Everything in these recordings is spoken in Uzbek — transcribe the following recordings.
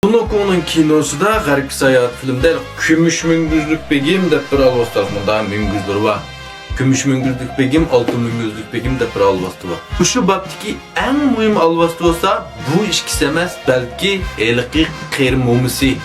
Sunoko'nun kinosida G'arbga sayohat filmda Kumush Munguzlik begim deb bir alvastarmada munguzlar var. Kumush Munguzlik begim, Altın Munguzlik begim deb bir alvastı var. Şu baptiki en mühim alvastı olsa bu işkisi emas, belki eliqi qeyri momisi,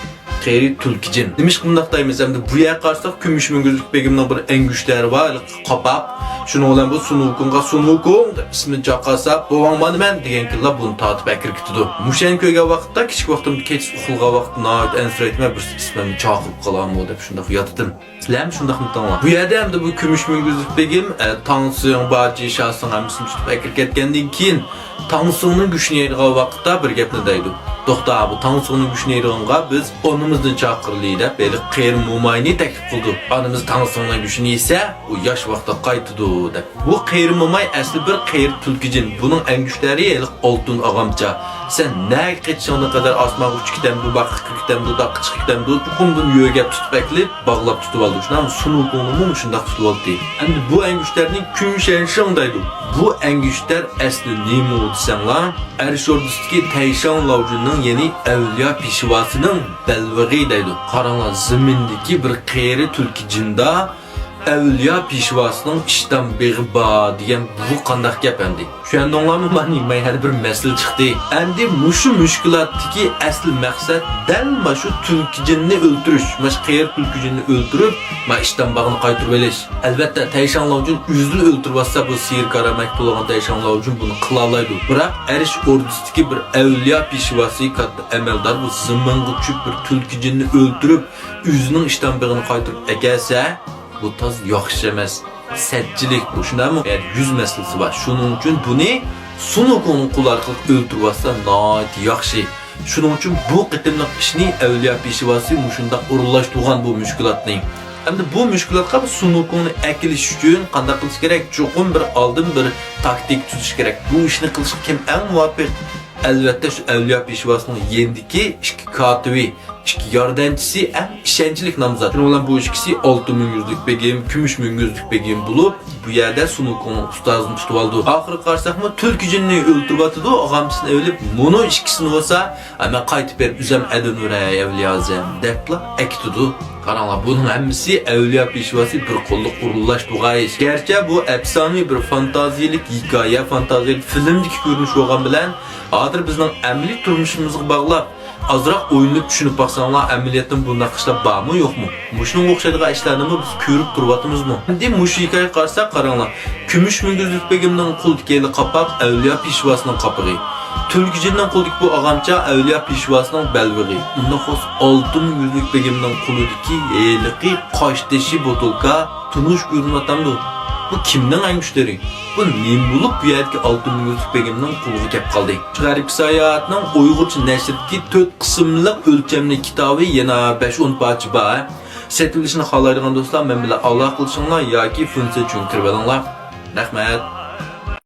qeyri tulkijin. Demiş bundaq daymiz hamda bu yer qarsak Kumush Munguzlik begimning bir en güçleri var, qapap. Şunu olan bu Sunukon ismi çaqasa boğanmadı ben degan killa bunu tatib akir kitidu. Muşen köyge vaqtda kichik vaqtimda kech uxulga vaqt nayt ansiraytma bir ismimni chaqib qalamı deb shundaq yotidim. Sizlar shundaq mutama. Bu yerda hamda bu Kumush Munguzlik begim Tansiyon Baji şahsın hamısını tutib akir ketgandan keyin Tansiyonun güçünü yayırgan vaqtda bir gapni deydi. To'xta, bu Tansiyonun güçünü yayırganga biz onumuzdan chaqirli deb beli qeyri momayni taklif qildi. Onumuz Tansiyonun güçünü ise u yosh vaqtda qaytidi deb. Bu qeyri momay asli bir qeyri tulkijin. Bunun en güçleri elik oltun ağamca. Sen ne qetişana kadar asma uçkitem bu baq kitem bu da qıçkitem bu qumdun yögep tutub eklip bağlap tutub aldı. Şuna Sunuko'nu şundaq tutub aldı. Endi bu en güçlerinin kümüşenşandaydı. Bu en güçler asli nima olsan lan? Erşordistiki Tayshan Lavcunun yeni evliya pişivasının belvagidaydı. Qaranglar zimindiki bir qeyri tulkijinda evliya pişvasının işten begba diyen bu qandaq gap endi. Şu anda onlarmı mani her bir mesele çıktı. Endi muşu müşkülattaki asli maksat dal şu tulkijinni öldürüş. Maş qeyri tulkijinni öldürüp ma işten bağını qaytırıp eliş. Elbette Tayshan Lavcun yüzlü öldürmezse bu sihir karamakta olan Tayshan Lavcun bunu kılalaydı. Bırak eriş ordustaki bir evliya pişvası kattı emeldar bu zımın küçük bir tulkijinni öldürüp yüzünün işten bağını qaytırıp egelse bu taz yaxşı emas. Sətçilik bu. Şundaymı? Eğer 100 meselesi var. Şunun için bunu Sunoko'nun qul arqılıq öldürübasa nayet yaxşı. Şunun için bu qitimliq işini evliya pişivası muşunda urlaştırgan bu müşkülatni. Hem de bu müşkülatga Sunoko'nu ekiliş üçün qanday qilish kerak? Çoğun bir aldın bir taktik tutuş gerek. Bu işini qilish kim en muvaffaq? Elbette şu evliya pişivasının yendiki iki katibi, iki yardımcısı en işençilik namzat. Şunu olan bu ikisi Altın Munguzlik begim, Kumush Munguzlik begim bulup bu yerde Sunoko'nun ustazını tutup aldı. Ahırı qarsak mı tulkijinni öldürüp atıdı, ağamsını evlip bunu ikisini olsa ama qaytib berip üzem edin oraya evliyazem depla ektudu. Qaranglar bunun hemmisi evliya pişvası bir qolluk qurullaştığı iş. Gerçi bu efsane bir fantaziyelik hikaye, fantaziyelik filmdeki görünüş olgan bilen hazır bizning ameliy turmushimizga bağlab azroq o'yinib tushunib baksanlar ameliyatdan bunday qishlar bormi yo'qmi? Mushunga o'xshaydigan ishlarni biz ko'rib turibamizmi? Endi mush hikoyaga qarasak qaranglar. Kumush Munguzlik begimning qo'ldagi qapaq evliya pishvasining qapig'i. Tulkijinning qo'ldagi bu ağamcha evliya pishvasining belvig'i. Unda xos Altın Munguzlik begimning qo'lidagi eliqi qoshdeshi botulka tunush ko'rinatamdi. Bu kimden en güçleri? Bu nima bulup bu yerdeki Altın Munguzlik begimning qo'liga kelib qoldi. G'arbga sayohatning Uyg'urcha nashdagi 4 qismliq o'lchamli kitobi yana 5-10 parcha bor. Setilishini xohlaydigan do'stlar men bilan aloqa qilishinglar yoki funksiya tushuntirib olinglar. Rahmat.